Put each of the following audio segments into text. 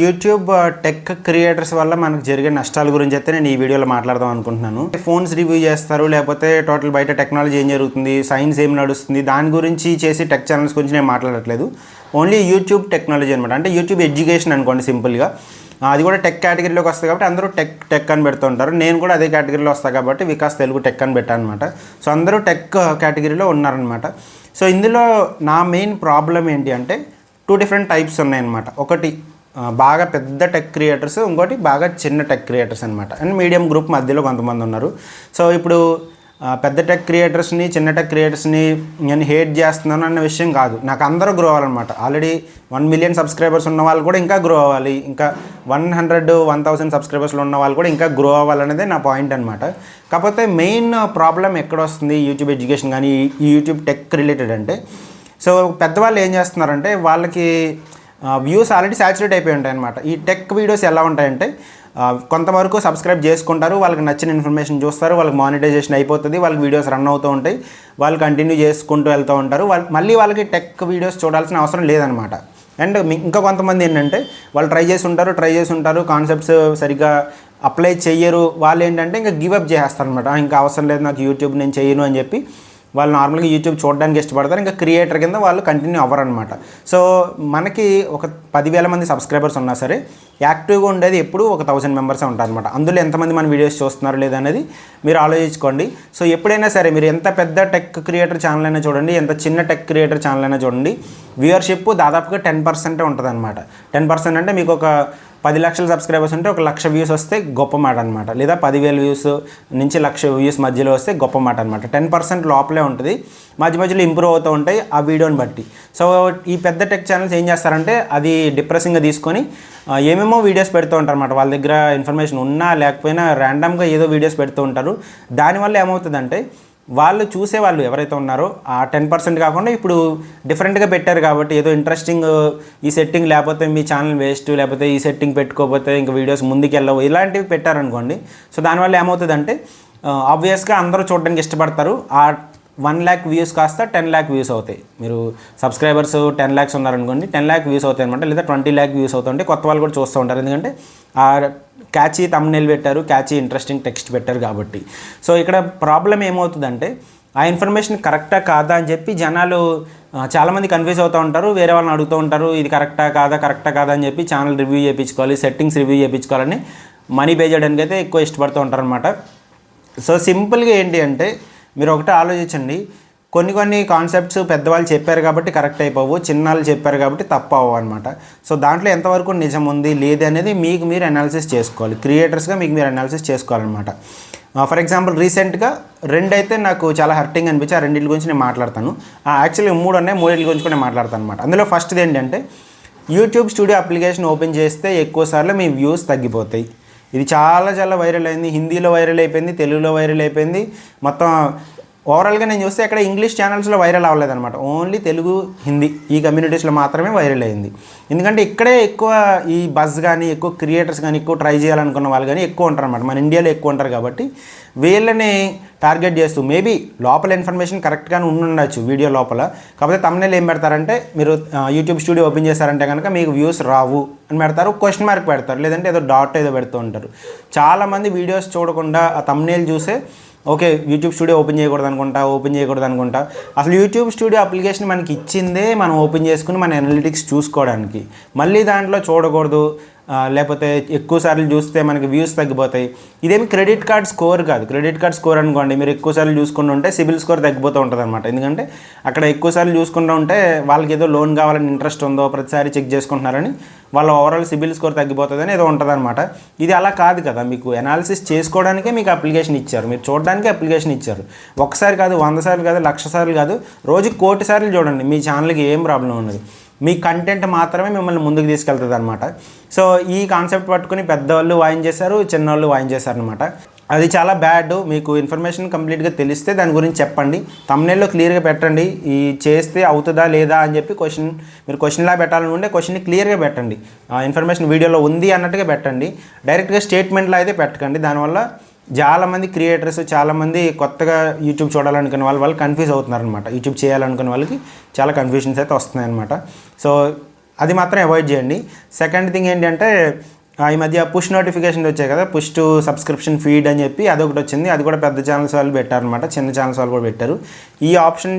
YouTube tech creators వల్ల మనకు జరిగే నష్టాల గురించి అయితే నేను ఈ వీడియోలో మాట్లాడదాం అనుకుంటున్నాను. ఫోన్స్ రివ్యూ చేస్తారు, లేకపోతే టోటల్ బయట టెక్నాలజీ ఏం జరుగుతుంది, సైన్స్ ఏం నడుస్తుంది, దాని గురించి చేసి టెక్ ఛానల్స్ గురించి నేను మాట్లాడట్లేదు. ఓన్లీ యూట్యూబ్ టెక్నాలజీ అనమాట. అంటే యూట్యూబ్ ఎడ్యుకేషన్ అనుకోండి సింపుల్గా. అది కూడా టెక్ కేటగిరీలోకి వస్తుంది కాబట్టి అందరూ టెక్ అని పెడుతూ ఉంటారు. నేను కూడా అదే కేటగిరీలో వస్తాను కాబట్టి వికాస్ తెలుగు టెక్ అని పెట్టాను అనమాట. సో అందరూ టెక్ కేటగిరీలో ఉన్నారనమాట. సో ఇందులో నా మెయిన్ ప్రాబ్లం ఏంటి అంటే 2 డిఫరెంట్ టైప్స్ ఉన్నాయన్నమాట. ఒకటి బాగా పెద్ద టెక్ క్రియేటర్స్, ఇంకోటి బాగా చిన్న టెక్ క్రియేటర్స్ అనమాట. అండ్ మీడియం గ్రూప్ మధ్యలో కొంతమంది ఉన్నారు. సో ఇప్పుడు పెద్ద టెక్ క్రియేటర్స్ని, చిన్న టెక్ క్రియేటర్స్ని నేను హేట్ చేస్తున్నాను అన్న విషయం కాదు. నాకు అందరూ గ్రో అవ్వాలన్నమాట. ఆల్రెడీ 1 మిలియన్ సబ్స్క్రైబర్స్ ఉన్న వాళ్ళు కూడా ఇంకా గ్రో అవ్వాలి, ఇంకా 100,000 సబ్స్క్రైబర్స్లో ఉన్న వాళ్ళు కూడా ఇంకా గ్రో అవ్వాలనేదే నా పాయింట్ అనమాట. కాకపోతే మెయిన్ ప్రాబ్లం ఎక్కడ వస్తుంది యూట్యూబ్ ఎడ్యుకేషన్ కానీ ఈ యూట్యూబ్ టెక్ రిలేటెడ్ అంటే, సో పెద్దవాళ్ళు ఏం చేస్తున్నారంటే వాళ్ళకి వ్యూస్ ఆల్రెడీ సాచురేట్ అయిపోయి ఉంటాయి అనమాట. ఈ టెక్ వీడియోస్ ఎలా ఉంటాయంటే కొంతవరకు సబ్స్క్రైబ్ చేసుకుంటారు, వాళ్ళకి నచ్చిన ఇన్ఫర్మేషన్ చూస్తారు, వాళ్ళకి మానిటైజేషన్ అయిపోతుంది, వాళ్ళకి వీడియోస్ రన్ అవుతూ ఉంటాయి, వాళ్ళు కంటిన్యూ చేసుకుంటూ వెళ్తూ ఉంటారు. మళ్ళీ వాళ్ళకి టెక్ వీడియోస్ చూడాల్సిన అవసరం లేదనమాట. అండ్ ఇంకా కొంతమంది ఏంటంటే వాళ్ళు ట్రై చేసి ఉంటారు, కాన్సెప్ట్స్ సరిగ్గా అప్లై చెయ్యరు. వాళ్ళు ఏంటంటే ఇంకా గివప్ చేసేస్తారు అనమాట. ఇంకా అవసరం లేదు నాకు యూట్యూబ్, నేను చెయ్యను అని చెప్పి వాళ్ళు నార్మల్గా యూట్యూబ్ చూడడానికి ఇష్టపడతారు. ఇంకా క్రియేటర్ కింద వాళ్ళు కంటిన్యూ అవ్వరనమాట. సో మనకి ఒక 10,000 మంది సబ్స్క్రైబర్స్ ఉన్నా సరే యాక్టివ్గా ఉండేది ఎప్పుడు ఒక 1000 మెంబర్సే ఉంటారనమాట. అందులో ఎంతమంది మన వీడియోస్ చూస్తున్నారు లేదనేది మీరు ఆలోచించుకోండి. సో ఎప్పుడైనా సరే మీరు ఎంత పెద్ద టెక్ క్రియేటర్ ఛానల్ అయినా చూడండి, ఎంత చిన్న టెక్ క్రియేటర్ ఛానల్ అయినా చూడండి, వ్యూవర్షిప్ దాదాపుగా 10% ఉంటుంది అనమాట. 10% అంటే మీకు ఒక 10 లక్షల సబ్స్క్రైబర్స్ ఉంటే 1 లక్ష వ్యూస్ వస్తే గొప్ప మాట అనమాట. లేదా 10,000 వ్యూస్ నుంచి 1,00,000 వ్యూస్ మధ్యలో వస్తే గొప్ప మాట అనమాట. 10% లోపలే ఉంటుంది, మధ్యలో ఇంప్రూవ్ అవుతూ ఉంటాయి ఆ వీడియోని బట్టి. సో ఈ పెద్ద టెక్ ఛానల్స్ ఏం చేస్తారంటే అది డిప్రెసింగ్గా తీసుకొని ఏమేమో వీడియోస్ పెడుతూ ఉంటారు అనమాట. వాళ్ళ దగ్గర ఇన్ఫర్మేషన్ ఉన్నా లేకపోయినా ర్యాండమ్గా ఏదో వీడియోస్ పెడుతూ ఉంటారు. దానివల్ల ఏమవుతుందంటే వాళ్ళు చూసేవాళ్ళు ఎవరైతే ఉన్నారో ఆ 10% కాకుండా ఇప్పుడు డిఫరెంట్గా పెట్టారు కాబట్టి ఏదో ఇంట్రెస్టింగ్, ఈ సెట్టింగ్ లేకపోతే మీ ఛానల్ వేస్ట్, లేకపోతే ఈ సెట్టింగ్ పెట్టుకోకపోతే ఇంకా వీడియోస్ ముందుకెళ్ళవు, ఇలాంటివి పెట్టారనుకోండి. సో దానివల్ల ఏమవుతుందంటే ఆబ్వియస్గా అందరూ చూడడానికి ఇష్టపడతారు. ఆ 1 lakh వ్యూస్ కాస్త 10 lakh వ్యూస్ అవుతాయి. మీరు సబ్స్క్రైబర్స్ 10 lakhs ఉన్నారనుకోండి, 10 lakh వ్యూస్ అవుతాయి అనమాట. లేదా 20 lakh వ్యూస్ అవుతుంటే కొత్త వాళ్ళు కూడా చూస్తూ ఉంటారు, ఎందుకంటే ఆ క్యాచీ థంబ్నెయిల్ పెట్టారు, క్యాచీ ఇంట్రెస్టింగ్ టెక్స్ట్ పెట్టారు కాబట్టి. సో ఇక్కడ ప్రాబ్లం ఏమవుతుందంటే ఆ ఇన్ఫర్మేషన్ కరెక్టా కాదా అని చెప్పి జనాలు చాలామంది కన్ఫ్యూజ్ అవుతూ ఉంటారు, వేరే వాళ్ళని అడుగుతూ ఉంటారు, ఇది కరెక్టా కాదా అని చెప్పి ఛానల్ రివ్యూ చేయించుకోవాలి, సెట్టింగ్స్ రివ్యూ చేయించుకోవాలని మనీ పే చేయడానికి అయితే ఎక్కువ ఇష్టపడుతూ ఉంటారు అనమాట. సో సింపుల్గా ఏంటి అంటే మీరు ఒకటే ఆలోచించండి, కొన్ని కాన్సెప్ట్స్ పెద్దవాళ్ళు చెప్పారు కాబట్టి కరెక్ట్ అయిపోవు, చిన్నాళ్ళు చెప్పారు కాబట్టి తప్పు అవ్వవు అనమాట. సో దాంట్లో ఎంతవరకు నిజం ఉంది లేదు అనేది మీకు మీరు అనాలిసిస్ చేసుకోవాలి, క్రియేటర్స్గా మీకు మీరు అనాలిసిస్ చేసుకోవాలన్నమాట. ఫర్ ఎగ్జాంపుల్ రీసెంట్గా 2 అయితే నాకు చాలా హర్టింగ్ అనిపించి ఆ 2 గురించి నేను మాట్లాడతాను. యాక్చువల్లీ 3 ఉన్నాయి, 3 గురించి కూడా నేను మాట్లాడతాను అనమాట. అందులో ఫస్ట్ది ఏంటంటే యూట్యూబ్ స్టూడియో అప్లికేషన్ ఓపెన్ చేస్తే ఎక్కువసార్లు మీ వ్యూస్ తగ్గిపోతాయి. ఇది చాలా వైరల్ అయింది, హిందీలో వైరల్ అయిపోయింది, తెలుగులో వైరల్ అయిపోయింది. మొత్తం ఓవరాల్గా నేను చూస్తే అక్కడ ఇంగ్లీష్ ఛానల్స్లో వైరల్ అవ్వలేదన్నమాట. ఓన్లీ తెలుగు, హిందీ ఈ కమ్యూనిటీస్లో మాత్రమే వైరల్ అయింది. ఎందుకంటే ఇక్కడే ఎక్కువ ఈ బజ్ కానీ, ఎక్కువ క్రియేటర్స్ కానీ, ఎక్కువ ట్రై చేయాలనుకున్న వాళ్ళు కానీ ఎక్కువ ఉంటారు అనమాట. మన ఇండియాలో ఎక్కువ ఉంటారు కాబట్టి వీళ్ళని టార్గెట్ చేస్తూ మేబీ లోపల ఇన్ఫర్మేషన్ కరెక్ట్గానే ఉండొచ్చు వీడియో లోపల. కాకపోతే థంబ్నెయిల్ ఏం పెడతారంటే మీరు యూట్యూబ్ స్టూడియో ఓపెన్ చేశారంటే కనుక మీకు వ్యూస్ రావు అని పెడతారు, క్వశ్చన్ మార్క్ పెడతారు, లేదంటే ఏదో డాట్ ఏదో పెడుతూ ఉంటారు. చాలామంది వీడియోస్ చూడకుండా ఆ థంబ్నెయిల్ చూసే ఓకే యూట్యూబ్ స్టూడియో ఓపెన్ చేయకూడదు అనుకుంటా. అసలు యూట్యూబ్ స్టూడియో అప్లికేషన్ మనకి ఇచ్చిందే మనం ఓపెన్ చేసుకుని మన అనలిటిక్స్ చూసుకోవడానికి. మళ్ళీ దాంట్లో చూడకూడదు, లేకపోతే ఎక్కువసార్లు చూస్తే మనకి వ్యూస్ తగ్గిపోతాయి. ఇదేమి క్రెడిట్ కార్డ్ స్కోర్ కాదు. క్రెడిట్ కార్డ్ స్కోర్ అనుకోండి, మీరు ఎక్కువసార్లు చూసుకుంటూ ఉంటే సిబిల్ స్కోర్ తగ్గిపోతూ ఉంటుంది అనమాట. ఎందుకంటే అక్కడ ఎక్కువసార్లు చూసుకుంటూ ఉంటే వాళ్ళకి ఏదో లోన్ కావాలని ఇంట్రెస్ట్ ఉందో, ప్రతిసారి చెక్ చేసుకుంటున్నారని వాళ్ళ ఓవరాల్ సిబిల్ స్కోర్ తగ్గిపోతుందని ఏదో ఉంటుంది అనమాట. ఇది అలా కాదు కదా, మీకు అనాలిసిస్ చేసుకోవడానికే మీకు అప్లికేషన్ ఇచ్చారు, మీరు చూడడానికి అప్లికేషన్ ఇచ్చారు. ఒకసారి కాదు, 100 సార్లు కాదు, 1,00,000 సార్లు కాదు, రోజుకి 1,000,000 సార్లు చూడండి, మీ ఛానల్కి ఏం ప్రాబ్లం ఉన్నది. మీ కంటెంట్ మాత్రమే మిమ్మల్ని ముందుకు తీసుకెళ్తుంది అనమాట. సో ఈ కాన్సెప్ట్ పట్టుకుని పెద్దవాళ్ళు వాయించేశారు, చిన్నవాళ్ళు వాయించేశారు అనమాట. అది చాలా బ్యాడ్. మీకు ఇన్ఫర్మేషన్ కంప్లీట్గా తెలిస్తే దాని గురించి చెప్పండి, థంబ్నెయిల్లో క్లియర్గా పెట్టండి, ఈ చేస్తే అవుతుందా లేదా అని చెప్పి మీరు క్వశ్చన్లా పెట్టాలనుకుంటే క్వశ్చన్ని క్లియర్గా పెట్టండి, ఇన్ఫర్మేషన్ వీడియోలో ఉంది అన్నట్టుగా పెట్టండి. డైరెక్ట్గా స్టేట్మెంట్లో అయితే పెట్టకండి. దానివల్ల చాలామంది క్రియేటర్స్, చాలామంది కొత్తగా యూట్యూబ్ చూడాలనుకునే వాళ్ళు కన్ఫ్యూజ్ అవుతున్నారనమాట. యూట్యూబ్ చేయాలనుకునే వాళ్ళకి చాలా కన్ఫ్యూషన్స్ అయితే వస్తున్నాయి అనమాట. సో అది మాత్రం అవాయిడ్ చేయండి. సెకండ్ థింగ్ ఏంటంటే ఈ మధ్య పుష్ నోటిఫికేషన్ వచ్చాయి కదా, పుష్ టు సబ్స్క్రిప్షన్ ఫీడ్ అని చెప్పి అదొకటి వచ్చింది. అది కూడా పెద్ద ఛానల్స్ వాళ్ళు పెట్టారనమాట, చిన్న ఛానల్స్ వాళ్ళు కూడా పెట్టారు. ఈ ఆప్షన్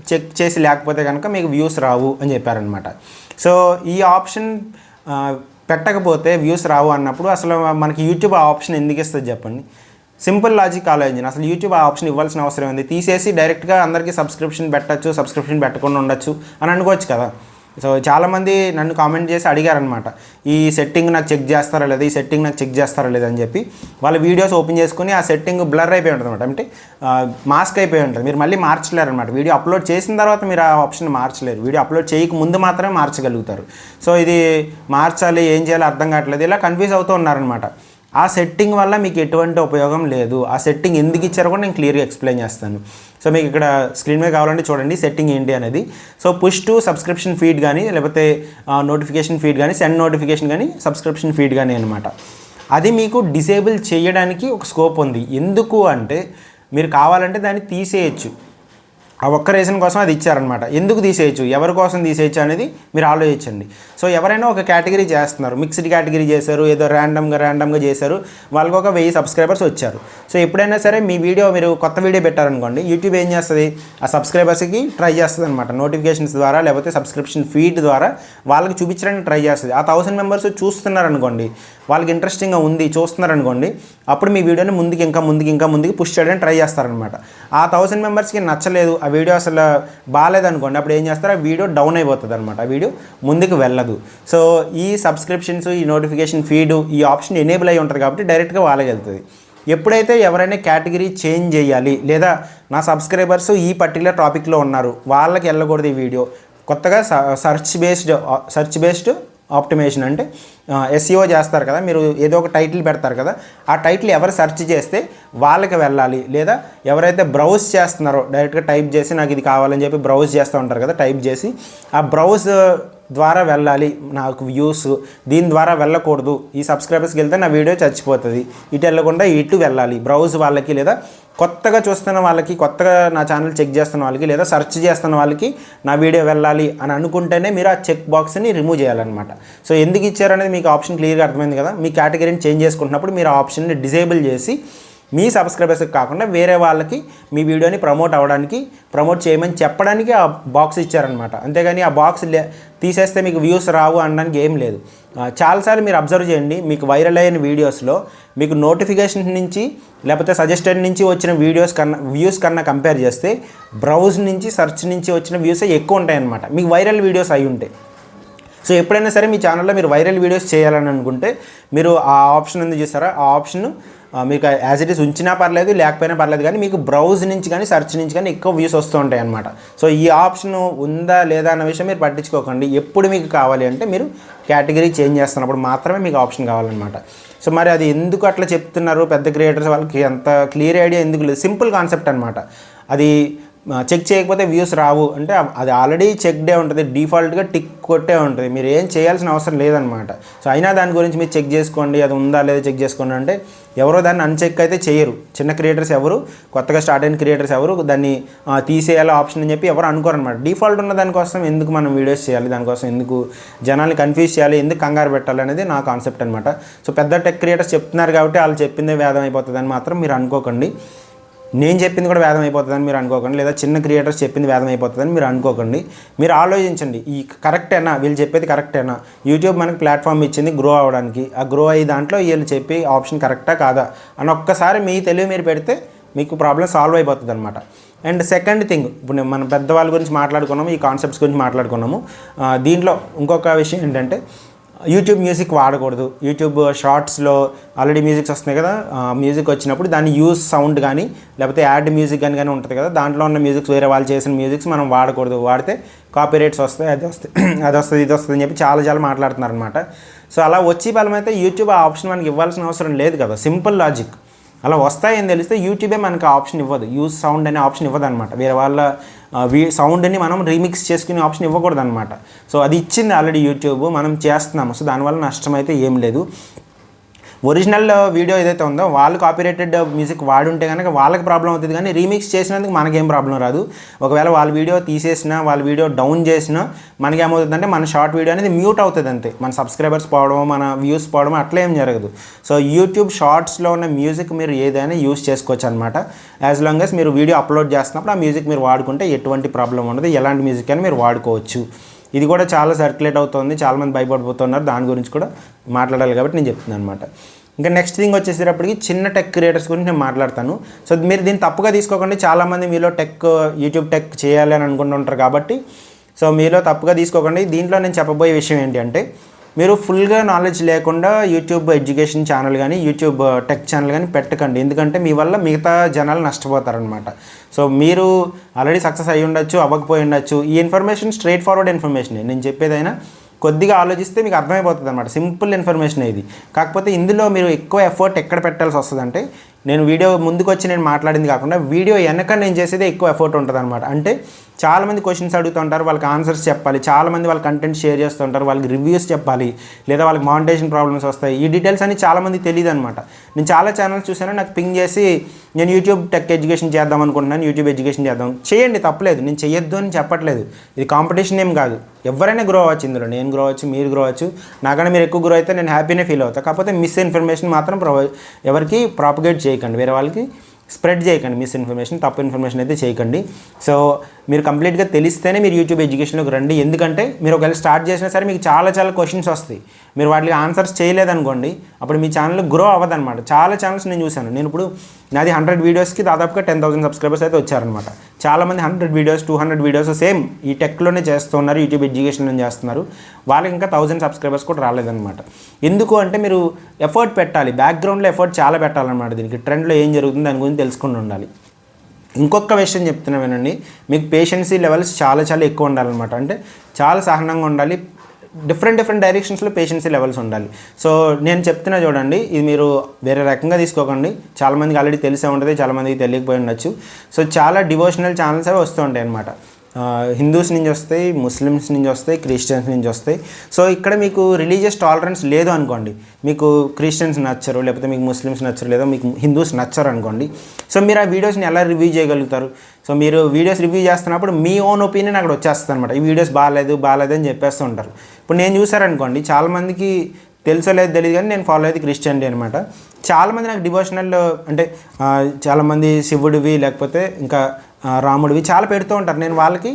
చెక్ చేసి లేకపోతే కనుక మీకు వ్యూస్ రావు అని చెప్పారనమాట. సో ఈ ఆప్షన్ పెట్టకపోతే వ్యూస్ రావు అన్నప్పుడు అసలు మనకి యూట్యూబ్ ఆ ఆప్షన్ ఎందుకు ఇస్తుంది చెప్పండి? సింపుల్ లాజిక్ ఆలోచించండి. అసలు యూట్యూబ్ ఆ ఆప్షన్ ఇవ్వాల్సిన అవసరం ఉంది. తీసేసి డైరెక్ట్గా అందరికీ సబ్స్క్రిప్షన్ పెట్టచ్చు, సబ్స్క్రిప్షన్ పెట్టకుండా ఉండొచ్చు అని అనుకోవచ్చు కదా. సో చాలామంది నన్ను కామెంట్ చేసి అడిగారనమాట, ఈ సెట్టింగ్ నాకు చెక్ చేస్తారా లేదా, ఈ సెట్టింగ్ నాకు చెక్ చేస్తారా లేదా అని చెప్పి. వాళ్ళ వీడియోస్ ఓపెన్ చేసుకుని ఆ సెట్టింగ్ బ్లర్ అయిపోయి ఉంటుంది అనమాట, అంటే మాస్క్ అయిపోయి ఉంటుంది. మీరు మళ్ళీ మార్చలేరు అనమాట. వీడియో అప్లోడ్ చేసిన తర్వాత మీరు ఆ ఆప్షన్ మార్చలేరు, వీడియో అప్లోడ్ చేయక ముందు మాత్రమే మార్చగలుగుతారు. సో ఇది మార్చాలి, ఏం చేయాలో అర్థం కావట్లేదు, ఇలా కన్ఫ్యూజ్ అవుతూ ఉన్నారనమాట. ఆ సెట్టింగ్ వల్ల మీకు ఎటువంటి ఉపయోగం లేదు. ఆ సెట్టింగ్ ఎందుకు ఇచ్చారో కూడా నేను క్లియర్గా ఎక్స్ప్లెయిన్ చేస్తాను. సో మీకు ఇక్కడ స్క్రీన్ మీద కావాలంటే చూడండి సెట్టింగ్ ఏంటి అనేది. So push to subscription feed కానీ, లేకపోతే నోటిఫికేషన్ ఫీడ్ కానీ, సెండ్ నోటిఫికేషన్ కానీ, సబ్స్క్రిప్షన్ ఫీడ్ కానీ అనమాట. అది మీకు డిసేబుల్ చేయడానికి ఒక స్కోప్ ఉంది. ఎందుకు అంటే మీరు కావాలంటే దాన్ని తీసేయచ్చు. ఆ ఒక్క రీజన్ కోసం అది ఇచ్చారనమాట. ఎందుకు తీసేయచ్చు, ఎవరి కోసం తీసేయచ్చు అనేది మీరు ఆలోచించండి. సో ఎవరైనా ఒక కేటగిరీ చేస్తున్నారు, మిక్స్డ్ కేటగిరీ చేశారు, ఏదో ర్యాండమ్గా చేశారు, వాళ్ళకి ఒక 1000 సబ్స్క్రైబర్స్ వచ్చారు. సో ఎప్పుడైనా సరే మీ వీడియో, మీరు కొత్త వీడియో పెట్టారనుకోండి, యూట్యూబ్ ఏం చేస్తుంది, ఆ సబ్స్క్రైబర్స్కి ట్రై చేస్తుంది అనమాట. నోటిఫికేషన్స్ ద్వారా లేకపోతే సబ్స్క్రిప్షన్ ఫీడ్ ద్వారా వాళ్ళకి చూపించడానికి ట్రై చేస్తుంది. ఆ 1000 మెంబర్స్ చూస్తున్నారనుకోండి, వాళ్ళకి ఇంట్రెస్టింగ్గా ఉంది, చూస్తున్నారనుకోండి, అప్పుడు మీ వీడియోని ముందుకి పుష్ చేయడానికి ట్రై చేస్తారనమాట. ఆ 1000 మెంబర్స్కి నచ్చలేదు, ఆ వీడియో అసలు బాగాలేదనుకోండి, అప్పుడు ఏం చేస్తారు, ఆ వీడియో డౌన్ అయిపోతుంది అనమాట, ఆ వీడియో ముందుకు వెళ్ళదు. సో ఈ సబ్స్క్రిప్షన్స్, ఈ నోటిఫికేషన్ ఫీడ్, ఈ ఆప్షన్ ఎనేబుల్ అయి ఉంటుంది కాబట్టి డైరెక్ట్గా వాళ్ళకి వెళ్తుంది. ఎప్పుడైతే ఎవరైనా కేటగిరీ చేంజ్ చేయాలి, లేదా నా సబ్స్క్రైబర్స్ ఈ పర్టికులర్ టాపిక్లో ఉన్నారు, వాళ్ళకి వెళ్ళకూడదు ఈ వీడియో, కొత్తగా సర్చ్ బేస్డ్ ఆప్టిమేషన్ అంటే SEO చేస్తారు కదా, మీరు ఏదో ఒక టైటిల్ పెడతారు కదా, ఆ టైటిల్ ఎవరు సెర్చ్ చేస్తే వాళ్ళకి వెళ్ళాలి. లేదా ఎవరైతే బ్రౌజ్ చేస్తున్నారో, డైరెక్ట్గా టైప్ చేసి నాకు ఇది కావాలని చెప్పి బ్రౌజ్ చేస్తూ ఉంటారు కదా, టైప్ చేసి ఆ బ్రౌజ్ ద్వారా వెళ్ళాలి నాకు వ్యూస్, దీని ద్వారా వెళ్ళకూడదు, ఈ సబ్స్క్రైబర్స్కి వెళ్తే నా వీడియో చచ్చిపోతుంది, ఇటు వెళ్ళకుండా ఇటు వెళ్ళాలి, బ్రౌజ్ వాళ్ళకి, లేదా కొత్తగా చూస్తున్న వాళ్ళకి, కొత్తగా నా ఛానల్ చెక్ చేస్తున్న వాళ్ళకి, లేదా సెర్చ్ చేస్తున్న వాళ్ళకి నా వీడియో వెళ్ళాలి అని అనుకుంటేనే మీరు ఆ చెక్ బాక్స్ని రిమూవ్ చేయాలన్నమాట. సో ఎందుకు ఇచ్చారనేది మీకు ఆప్షన్ క్లియర్గా అర్థమైంది కదా. మీ కేటగిరీని చేంజ్ చేసుకుంటున్నప్పుడు మీరు ఆ ఆప్షన్ని డిజేబుల్ చేసి మీ సబ్స్క్రైబర్స్కి కాకుండా వేరే వాళ్ళకి మీ వీడియోని ప్రమోట్ చేయమని చెప్పడానికి ఆ బాక్స్ ఇచ్చారనమాట. అంతేగాని ఆ బాక్స్ తీసేస్తే మీకు వ్యూస్ రావు అనడానికి ఏం లేదు. చాలాసార్లు మీరు అబ్జర్వ్ చేయండి, మీకు వైరల్ అయిన వీడియోస్లో మీకు నోటిఫికేషన్ నుంచి లేకపోతే సజెస్టెడ్ నుంచి వచ్చిన వ్యూస్ కన్నా కంపేర్ చేస్తే బ్రౌజ్ నుంచి, సెర్చ్ నుంచి వచ్చిన వ్యూసే ఎక్కువ ఉంటాయన్నమాట, మీకు వైరల్ వీడియోస్ అయి ఉంటాయి. సో ఎప్పుడైనా సరే మీ ఛానల్లో మీరు వైరల్ వీడియోస్ చేయాలని అనుకుంటే మీరు ఆ ఆప్షన్ ఎందుకు చేస్తారా, ఆ ఆప్షన్ మీకు యాజ్ ఇట్ ఈస్ ఉంచినా పర్లేదు, లేకపోయినా పర్లేదు, కానీ మీకు బ్రౌజ్ నుంచి కానీ సెర్చ్ నుంచి కానీ ఎక్కువ వ్యూస్ వస్తూ ఉంటాయి అన్నమాట. సో ఈ ఆప్షన్ ఉందా లేదా అన్న విషయం మీరు పట్టించుకోకండి. ఎప్పుడు మీకు కావాలి అంటే మీరు కేటగిరీ చేంజ్ చేస్తున్నప్పుడు మాత్రమే మీకు ఆప్షన్ కావాలన్నమాట. సో మరి అది ఎందుకు అట్లా చెప్తున్నారు పెద్ద క్రియేటర్స్, వాళ్ళకి అంత క్లియర్ ఐడియా ఎందుకు లేదు. సింపుల్ కాన్సెప్ట్ అనమాట. అది చెక్ చేయకపోతే వ్యూస్ రావు అంటే అది ఆల్రెడీ చెక్డే ఉంటుంది, డిఫాల్ట్గా టిక్ కొట్టే ఉంటుంది, మీరు ఏం చేయాల్సిన అవసరం లేదనమాట. సో అయినా దాని గురించి మీరు చెక్ చేసుకోండి, అది ఉందా లేదా చెక్ చేసుకోండి అంటే ఎవరో దాన్ని అన్చెక్ అయితే చేయరు. చిన్న క్రియేటర్స్ ఎవరు, కొత్తగా స్టార్ట్ అయిన క్రియేటర్స్ ఎవరు దాన్ని తీసేయాలి ఆప్షన్ అని చెప్పి ఎవరు అనుకోరు అనమాట. డిఫాల్ట్ ఉన్న దానికోసం ఎందుకు మనం వీడియోస్ చేయాలి, దానికోసం ఎందుకు జనాల్ని కన్ఫ్యూజ్ చేయాలి, ఎందుకు కంగారు పెట్టాలి అనేది నా కాన్సెప్ట్ అనమాట. సో పెద్ద టెక్ క్రియేటర్స్ చెప్తున్నారు కాబట్టి వాళ్ళు చెప్పిందే వేదం అయిపోతుందని మాత్రం మీరు అనుకోకండి. నేను చెప్పింది కూడా వేదం అయిపోతుందని మీరు అనుకోకండి, లేదా చిన్న క్రియేటర్స్ చెప్పింది వేదం అయిపోతుందని మీరు అనుకోకండి. మీరు ఆలోచించండి, ఈ కరెక్టేనా, వీళ్ళు చెప్పేది కరెక్టేనా, యూట్యూబ్ మనకి ప్లాట్ఫామ్ ఇచ్చింది గ్రో అవ్వడానికి, ఆ గ్రో అయ్యే దాంట్లో వీళ్ళు చెప్పి ఆప్షన్ కరెక్టా కాదా అని ఒక్కసారి మీ తెలివి మీరు పెడితే మీకు ప్రాబ్లం సాల్వ్ అయిపోతుంది అనమాట. అండ్ సెకండ్ థింగ్, ఇప్పుడు మనం పెద్దవాళ్ళ గురించి మాట్లాడుకున్నాము, ఈ కాన్సెప్ట్స్ గురించి మాట్లాడుకున్నాము. దీంట్లో ఇంకొక విషయం ఏంటంటే యూట్యూబ్ మ్యూజిక్ వాడకూడదు. యూట్యూబ్ షార్ట్స్లో ఆల్రెడీ మ్యూజిక్స్ వస్తున్నాయి కదా, మ్యూజిక్ వచ్చినప్పుడు దాన్ని యూస్ సౌండ్ కానీ లేకపోతే యాడ్ మ్యూజిక్ కానీ ఉంటుంది కదా, దాంట్లో ఉన్న మ్యూజిక్స్ వేరే వాళ్ళు చేసిన మ్యూజిక్స్ మనం వాడకూడదు, వాడితే కాపీ రైట్స్ వస్తాయి, అది వస్తుంది ఇది వస్తుంది అని చెప్పి చాలా మాట్లాడుతున్నారు అనమాట. సో అలా వచ్చి బలమైతే యూట్యూబ్ ఆ ఆప్షన్ మనకి ఇవ్వాల్సిన అవసరం లేదు కదా, సింపుల్ లాజిక్. అలా వస్తాయని తెలిస్తే యూట్యూబే మనకు ఆప్షన్ ఇవ్వదు, యూస్ సౌండ్ అనే ఆప్షన్ ఇవ్వదు అనమాట. వేరే వాళ్ళ సౌండ్ని మనం రీమిక్స్ చేసుకునే ఆప్షన్ ఇవ్వకూడదు అనమాట. సో అది ఇచ్చింది ఆల్రెడీ యూట్యూబ్, మనం చేస్తున్నాము. సో దానివల్ల నష్టం అయితే ఏం లేదు. ఒరిజినల్ వీడియో ఏదైతే ఉందో వాళ్ళు కాపీరైటెడ్ మ్యూజిక్ వాడుంటే కనుక వాళ్ళకి ప్రాబ్లం అవుతుంది, కానీ రీమిక్స్ చేసినందుకు మనకేం ప్రాబ్లం రాదు. ఒకవేళ వాళ్ళ వీడియో తీసేసినా వాళ్ళ వీడియో డౌన్ చేసినా మనకేమవుతుందంటే మన షార్ట్ వీడియో అనేది మ్యూట్ అవుతుంది అంతే. మన సబ్స్క్రైబర్స్ పోవడం, మన వ్యూస్ పోవడం అట్లా ఏం జరగదు. సో యూట్యూబ్ షార్ట్స్లో ఉన్న మ్యూజిక్ మీరు ఏదైనా యూస్ చేసుకోవచ్చు అనమాట. యాజ్ లాంగ్ యాజ్ మీరు వీడియో అప్లోడ్ చేస్తున్నప్పుడు ఆ మ్యూజిక్ మీరు వాడుకుంటే ఎటువంటి ప్రాబ్లం ఉండదు, ఎలాంటి మ్యూజిక్ అయినా మీరు వాడుకోవచ్చు. ఇది కూడా చాలా సర్క్యులేట్ అవుతుంది, చాలామంది భయపడిపోతున్నారు, దాని గురించి కూడా మాట్లాడాలి కాబట్టి నేను చెప్తున్నాను అనమాట. ఇంకా నెక్స్ట్ థింగ్ వచ్చేసేటప్పటికి చిన్న టెక్ క్రియేటర్స్ గురించి నేను మాట్లాడతాను. సో మీరు దీన్ని తప్పుగా తీసుకోకండి, చాలామంది మీలో యూట్యూబ్ టెక్ చేయాలి అని అనుకుంటుంటారు కాబట్టి సో మీలో తప్పుగా తీసుకోకండి. దీంట్లో నేను చెప్పబోయే విషయం ఏంటి అంటే, మీరు ఫుల్గా నాలెడ్జ్ లేకుండా యూట్యూబ్ ఎడ్యుకేషన్ ఛానల్ కానీ యూట్యూబ్ టెక్ ఛానల్ కానీ పెట్టకండి, ఎందుకంటే మీ వల్ల మిగతా జనాలు నష్టపోతారనమాట. సో మీరు ఆల్రెడీ సక్సెస్ అయ్యి ఉండొచ్చు, అవ్వకపోయి ఉండొచ్చు. ఈ ఇన్ఫర్మేషన్ స్ట్రైట్ ఫార్వర్డ్ ఇన్ఫర్మేషన్, నేను చెప్పేదైనా కొద్దిగా ఆలోచిస్తే మీకు అర్థమైపోతుంది అనమాట. సింపుల్ ఇన్ఫర్మేషన్ ఇది. కాకపోతే ఇందులో మీరు ఎక్కువ ఎఫర్ట్ ఎక్కడ పెట్టాల్సి వస్తుందంటే, నేను వీడియో ముందుకు వచ్చి నేను మాట్లాడింది కాకుండా వీడియో వెనక నేను చేసేదే ఎక్కువ ఎఫర్ట్ ఉంటుంది అనమాట. అంటే చాలామంది క్వశ్చన్స్ అడుగుతూ ఉంటారు, వాళ్ళకి ఆన్సర్స్ చెప్పాలి, చాలామంది వాళ్ళ కంటెంట్ షేర్ చేస్తూ ఉంటారు, వాళ్ళకి రివ్యూస్ చెప్పాలి, లేదా వాళ్ళకి మానిటైజేషన్ ప్రాబ్లమ్స్ వస్తాయి. ఈ డీటెయిల్స్ అని చాలామంది తెలియదు అనమాట. నేను చాలా ఛానల్స్ చూసాను, నాకు పింగ్ చేసి నేను యూట్యూబ్ టెక్ ఎడ్యుకేషన్ చేద్దాం అనుకుంటున్నాను, యూట్యూబ్ ఎడ్యుకేషన్ చేద్దాం. చేయండి, తప్పలేదు, నేను చెయ్యొద్దు అని చెప్పట్లేదు. ఇది కాంపిటీషన్ ఏం కాదు, ఎవరైనా గ్రో అవ్వచ్చు ఇందులో. నేను గ్రో అవ్వచ్చు, మీరు గ్రో అవ్వచ్చు, నాకన్నా మీరు ఎక్కువ గ్రో అయితే నేను హ్యాపీనే ఫీల్ అవుతాను. కాకపోతే మిస్ ఇన్ఫర్మేషన్ మాత్రం ఎవరికి ప్రాపగేట్ చేయకండి, వేరే వాళ్ళకి స్ప్రెడ్ చేయకండి. మిస్ ఇన్ఫర్మేషన్, తప్పు ఇన్ఫర్మేషన్ అయితే చేయకండి. సో మీరు కంప్లీట్గా తెలిస్తేనే మీరు యూట్యూబ్ ఎడ్యుకేషన్లోకి రండి. ఎందుకంటే మీరు ఒకవేళ స్టార్ట్ చేసినా సరే మీకు చాలా క్వశ్చన్స్ వస్తాయి, మీరు వాటికి ఆన్సర్స్ చేయలేదనుకోండి, అప్పుడు మీ ఛానల్ గ్రో అవ్వదన్నమాట. చాలా ఛానల్స్ నేను చూశాను. నేను ఇప్పుడు నాది 100 వీడియోస్కి దాదాపుగా 10,000 సబ్స్క్రైబర్స్ అయితే వచ్చారనమాట. చాలామంది 100 వీడియోస్ 200 వీడియోస్ సేమ్ ఈ టెక్లోనే చేస్తున్నారు, యూట్యూబ్ ఎడ్యుకేషన్లో చేస్తున్నారు. వాళ్ళకి ఇంకా 1000 సబ్స్క్రైబర్స్ కూడా రాలేదన్నమాట. ఎందుకు అంటే మీరు ఎఫర్ట్ పెట్టాలి, బ్యాక్గ్రౌండ్లో ఎఫర్ట్ చాలా పెట్టాలన్నమాట. దీనికి ట్రెండ్లో ఏం జరుగుతుంది దాని గురించి తెలుసుకుని ఉండాలి. ఇంకొక విషయం చెప్తున్నా వినండి, మీకు పేషెన్సీ లెవెల్స్ చాలా ఎక్కువ ఉండాలన్నమాట. అంటే చాలా సహనంగా ఉండాలి, డిఫరెంట్ డైరెక్షన్స్లో పేషెన్సీ లెవెల్స్ ఉండాలి. సో నేను చెప్తున్నా చూడండి, ఇది మీరు వేరే రకంగా తీసుకోకండి. చాలామందికి ఆల్రెడీ తెలిసే ఉంటుంది, చాలామందికి తెలియకపోయి ఉండొచ్చు. సో చాలా డివోషనల్ ఛానల్స్ అవి వస్తూ ఉంటాయి అన్నమాట. హిందూస్ నుంచి వస్తాయి, ముస్లిమ్స్ నుంచి వస్తాయి, క్రిస్టియన్స్ నుంచి వస్తాయి. సో ఇక్కడ మీకు రిలీజియస్ టాలరెన్స్ లేదు అనుకోండి, మీకు క్రిస్టియన్స్ నచ్చరు, లేకపోతే మీకు ముస్లిమ్స్ నచ్చరు, లేదా మీకు హిందూస్ నచ్చరు అనుకోండి. సో మీరు ఆ వీడియోస్ని ఎలా రివ్యూ చేయగలుగుతారు? సో మీరు వీడియోస్ రివ్యూ చేస్తున్నప్పుడు మీ ఓన్ ఒపీనియన్ అక్కడ వచ్చేస్తుంది అనమాట. ఈ వీడియోస్ బాగాలేదు అని చెప్పేస్తూ ఉంటారు. ఇప్పుడు నేను చూసారనుకోండి, చాలామందికి తెలుసో లేదు తెలియదు కానీ నేను ఫాలో అయ్యేది క్రిస్టియానిటీ అనమాట. చాలామంది నాకు డివోషనల్ అంటే చాలామంది శివుడివి లేకపోతే ఇంకా రాముడివి చాలా పెడుతూ ఉంటారు. నేను వాళ్ళకి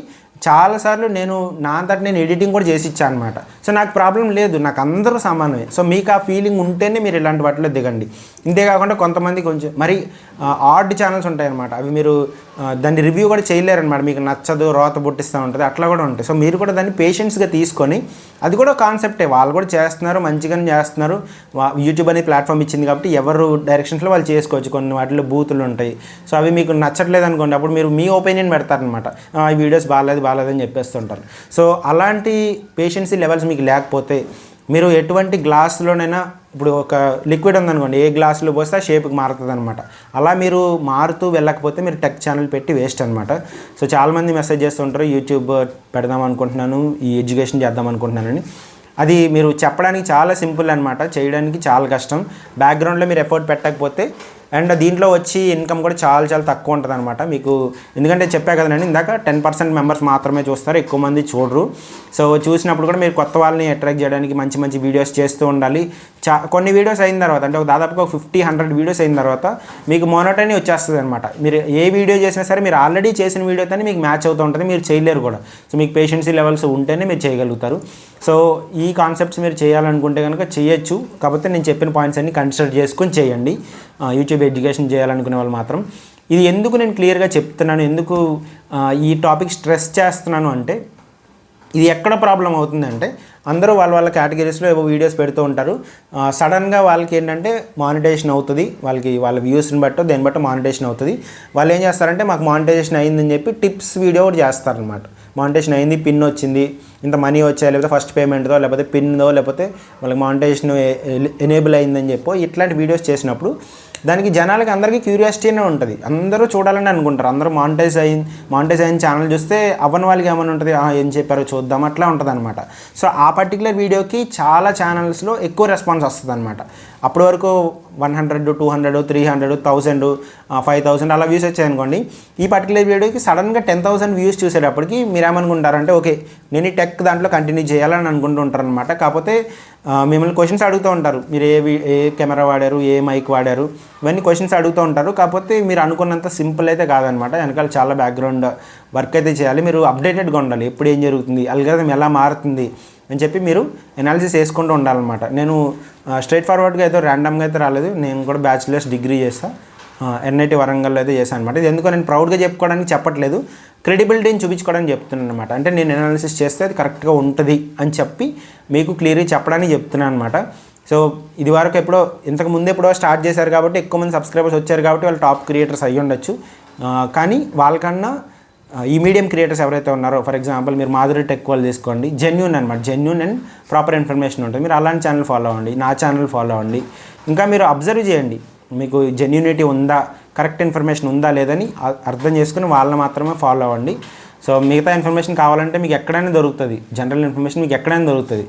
చాలాసార్లు నేను నా అంతటి నేను ఎడిటింగ్ కూడా చేసి ఇచ్చాను అనమాట. సో నాకు ప్రాబ్లం లేదు, నాకు అందరూ సమానమే. సో మీకు ఆ ఫీలింగ్ ఉంటేనే మీరు ఇలాంటి వాటిలో దిగండి. ఇంతేకాకుండా కొంతమంది కొంచెం మరి ఆడ్ ఛానల్స్ ఉంటాయన్నమాట, అవి మీరు దాన్ని రివ్యూ కూడా చేయలేరనమాట. మీకు నచ్చదు, రోత పుట్టిస్తూ ఉంటుంది, అట్లా కూడా ఉంటాయి. సో మీరు కూడా దాన్ని పేషెన్స్గా తీసుకొని, అది కూడా కాన్సెప్టే, వాళ్ళు కూడా చేస్తున్నారు, మంచిగానే చేస్తున్నారు. యూట్యూబ్ అనే ప్లాట్ఫామ్ ఇచ్చింది కాబట్టి ఎవరు డైరెక్షన్స్లో వాళ్ళు చేసుకోవచ్చు. కొన్ని వాటిలో బూతులు ఉంటాయి. సో అవి మీకు నచ్చట్లేదు అనుకోండి, అప్పుడు మీరు మీ ఒపీనియన్ పెడతారనమాట, ఈ వీడియోస్ బాగాలేదని చెప్పేస్తుంటారు. సో అలాంటి పేషెన్సీ లెవెల్స్ మీకు లేకపోతే మీరు ఎటువంటి గ్లాసులోనైనా, ఇప్పుడు ఒక లిక్విడ్ ఉందనుకోండి, ఏ గ్లాసులో పోస్తే ఆ షేప్కి మారుతుంది అనమాట. అలా మీరు మారుతూ వెళ్ళకపోతే మీరు టెక్ ఛానల్ పెట్టి వేస్ట్ అనమాట. సో చాలామంది మెసేజ్ చేస్తుంటారు, యూట్యూబ్ పెడదాం అనుకుంటున్నాను, ఈ ఎడ్యుకేషన్ చేద్దాం అనుకుంటున్నానని. అది మీరు చెప్పడానికి చాలా సింపుల్ అనమాట, చేయడానికి చాలా కష్టం. బ్యాక్గ్రౌండ్లో మీరు ఎఫర్ట్ పెట్టకపోతే అండ్ దీంట్లో వచ్చి ఇన్కమ్ కూడా చాలా తక్కువ ఉంటుంది అనమాట మీకు. ఎందుకంటే చెప్పా కదండి ఇందాక 10% మెంబర్స్ మాత్రమే చూస్తారు, ఎక్కువ మంది చూడరు. సో చూసినప్పుడు కూడా మీరు కొత్త వాళ్ళని అట్రాక్ట్ చేయడానికి మంచి వీడియోస్ చేస్తూ ఉండాలి. కొన్ని వీడియోస్ అయిన తర్వాత, అంటే దాదాపుగా 50-100 వీడియోస్ అయిన తర్వాత మీకు మోనోటనీ వచ్చేస్తుంది అనమాట. మీరు ఏ వీడియో చేసినా సరే మీరు ఆల్రెడీ చేసిన వీడియోతోనే మీకు మ్యాచ్ అవుతూ ఉంటుంది, మీరు చేయలేరు కూడా. సో మీకు పేషెన్సీ లెవెల్స్ ఉంటేనే మీరు చేయగలుగుతారు. సో ఈ కాన్సెప్ట్స్ మీరు చేయాలనుకుంటే కనుక చేయొచ్చు. కాకపోతే నేను చెప్పిన పాయింట్స్ అన్ని కన్సిడర్ చేసుకొని చేయండి. యూట్యూబ్ ఎడ్యుకేషన్ చేయాలనుకునే వాళ్ళు మాత్రం. ఇది ఎందుకు నేను క్లియర్గా చెప్తున్నాను, ఎందుకు ఈ టాపిక్ స్ట్రెస్ చేస్తున్నాను అంటే, ఇది ఎక్కడ ప్రాబ్లం అవుతుందంటే, అందరూ వాళ్ళ కేటగిరీస్లో ఏవో వీడియోస్ పెడుతూ ఉంటారు. సడన్గా వాళ్ళకి ఏంటంటే మానిటైజేషన్ అవుతుంది, వాళ్ళ వ్యూస్ని బట్టో దేని బట్టో మానిటైజేషన్ అవుతుంది. వాళ్ళు ఏం చేస్తారంటే మాకు మానిటైజేషన్ అయిందని చెప్పి టిప్స్ వీడియో కూడా చేస్తారనమాట. మానిటైజేషన్ అయింది, పిన్ వచ్చింది, ఇంత మనీ వచ్చాయి, లేకపోతే ఫస్ట్ పేమెంట్తో, లేకపోతే పిన్దో, లేకపోతే వాళ్ళకి మానిటైజేషన్ ఎనేబుల్ అయిందని చెప్పో ఇట్లాంటి వీడియోస్ చేసినప్పుడు దానికి జనాలకి అందరికీ క్యూరియాసిటీనే ఉంటుంది. అందరూ చూడాలని అనుకుంటారు. అందరూ మానిటైజ్ అయిన ఛానల్ చూస్తే అవ్వని వాళ్ళకి ఏమైనా ఉంటుంది, ఏం చెప్పారో చూద్దాం అట్లా ఉంటుంది అనమాట. సో ఆ పర్టికులర్ వీడియోకి చాలా ఛానల్స్లో ఎక్కువ రెస్పాన్స్ వస్తుంది అనమాట. అప్పటి వరకు 100, 200, 300, 1000, 5000 అలా వ్యూస్ వచ్చాయనుకోండి. ఈ పర్టికులర్ వీడియోకి సడన్గా 10,000 వ్యూస్ చూసేటప్పటికి మీరు ఏమనుకుంటారంటే ఓకే నేను ఈ టెక్ దాంట్లో కంటిన్యూ చేయాలని అనుకుంటూ ఉంటారు అనమాట. కాకపోతే మిమ్మల్ని క్వశ్చన్స్ అడుగుతూ ఉంటారు, మీరు ఏ కెమెరా వాడారు, ఏ మైక్ వాడారు, ఇవన్నీ క్వశ్చన్స్ అడుగుతూ ఉంటారు. కాకపోతే మీరు అనుకున్నంత సింపుల్ అయితే కాదనమాట. వెనకాల చాలా బ్యాక్గ్రౌండ్ వర్క్ అయితే చేయాలి. మీరు అప్డేటెడ్గా ఉండాలి, ఎప్పుడు ఏం జరుగుతుంది, అల్గారిథం ఎలా మారుతుంది అని చెప్పి మీరు ఎనాలిసిస్ చేసుకుంటూ ఉండాలన్నమాట. నేను స్ట్రైట్ ఫార్వర్డ్గా అయితే ర్యాండమ్గా అయితే రాలేదు. నేను కూడా బ్యాచిలర్స్ డిగ్రీ చేస్తాను, NIT వరంగల్లో అయితే చేశాను అనమాట. ఇది ఎందుకో నేను ప్రౌడ్గా చెప్పుకోవడానికి చెప్పట్లేదు, క్రెడిబిలిటీని చూపించుకోవడానికి చెప్తున్నాను అనమాట. అంటే నేను ఎనాలిసిస్ చేస్తే అది కరెక్ట్గా ఉంటుంది అని చెప్పి మీకు క్లియర్గా చెప్పడానికి చెప్తున్నాను అనమాట. సో ఇది వరకు ఇంతకు ముందు ఎప్పుడో స్టార్ట్ చేశారు కాబట్టి ఎక్కువ మంది సబ్స్క్రైబర్స్ వచ్చారు కాబట్టి వాళ్ళు టాప్ క్రియేటర్స్ అయ్యి ఉండొచ్చు. కానీ వాళ్ళకన్నా ఈ మీడియం క్రియేటర్స్ ఎవరైతే ఉన్నారో, ఫర్ ఎగ్జాంపుల్ మీరు మాధురి టెక్ వాళ్ళు తీసుకోండి, జెన్యూన్ అనమాట, జెన్యూన్ అండ్ ప్రాపర్ ఇన్ఫర్మేషన్ ఉంటుంది. మీరు అలాంటి ఛానల్ ఫాలో అవ్వండి, నా ఛానల్ ఫాలో అవ్వండి. ఇంకా మీరు అబ్జర్వ్ చేయండి, మీకు జెన్యూనిటీ ఉందా, కరెక్ట్ ఇన్ఫర్మేషన్ ఉందా లేదని అర్థం చేసుకుని వాళ్ళని మాత్రమే ఫాలో అవ్వండి. సో మిగతా ఇన్ఫర్మేషన్ కావాలంటే మీకు ఎక్కడైనా దొరుకుతుంది, జనరల్ ఇన్ఫర్మేషన్ మీకు ఎక్కడైనా దొరుకుతుంది.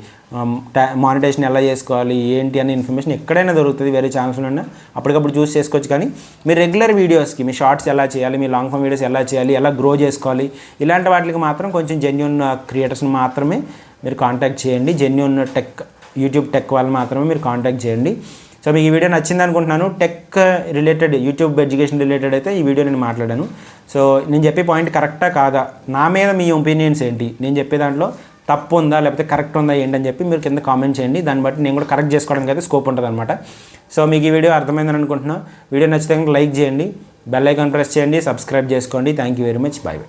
మానిటైజేషన్ ఎలా చేసుకోవాలి ఏంటి అనే ఇన్ఫర్మేషన్ ఎక్కడైనా దొరుకుతుంది, వేరే ఛానల్స్లో అప్పటికప్పుడు చూస్ చేసుకోవచ్చు. కానీ మీరు రెగ్యులర్ వీడియోస్కి మీ షార్ట్స్ ఎలా చేయాలి, మీ లాంగ్ ఫామ్ వీడియోస్ ఎలా చేయాలి, ఎలా గ్రో చేసుకోవాలి, ఇలాంటి వాటికి మాత్రం కొంచెం జెన్యూన్ క్రియేటర్స్ని మాత్రమే మీరు కాంటాక్ట్ చేయండి. జెన్యూన్ యూట్యూబ్ టెక్ వాళ్ళు మాత్రమే మీరు కాంటాక్ట్ చేయండి. సో మీకు ఈ వీడియో నచ్చింది అనుకుంటున్నాను. Tech related, YouTube education related అయితే ఈ వీడియో నేను మాట్లాడాను. సో నేను చెప్పే పాయింట్ కరెక్టా కాదా, నా మీద మీ ఒపీనియన్స్ ఏంటి, నేను చెప్పే దాంట్లో తప్పు ఉందా లేకపోతే కరెక్ట్ ఉందా ఏంటని చెప్పి మీరు కింద కామెంట్ చేయండి. దాన్ని బట్టి నేను కూడా కరెక్ట్ చేసుకోవడానికి అయితే స్కోప్ ఉంటుంది అనమాట. సో మీకు ఈ వీడియో అర్థమైందని అనుకుంటున్నాను. వీడియో నచ్చితే లైక్ చేయండి, బెల్ ఐకాన్ ప్రెస్ చేయండి, సబ్స్క్రైబ్ చేసుకోండి. Thank you very much. Bye.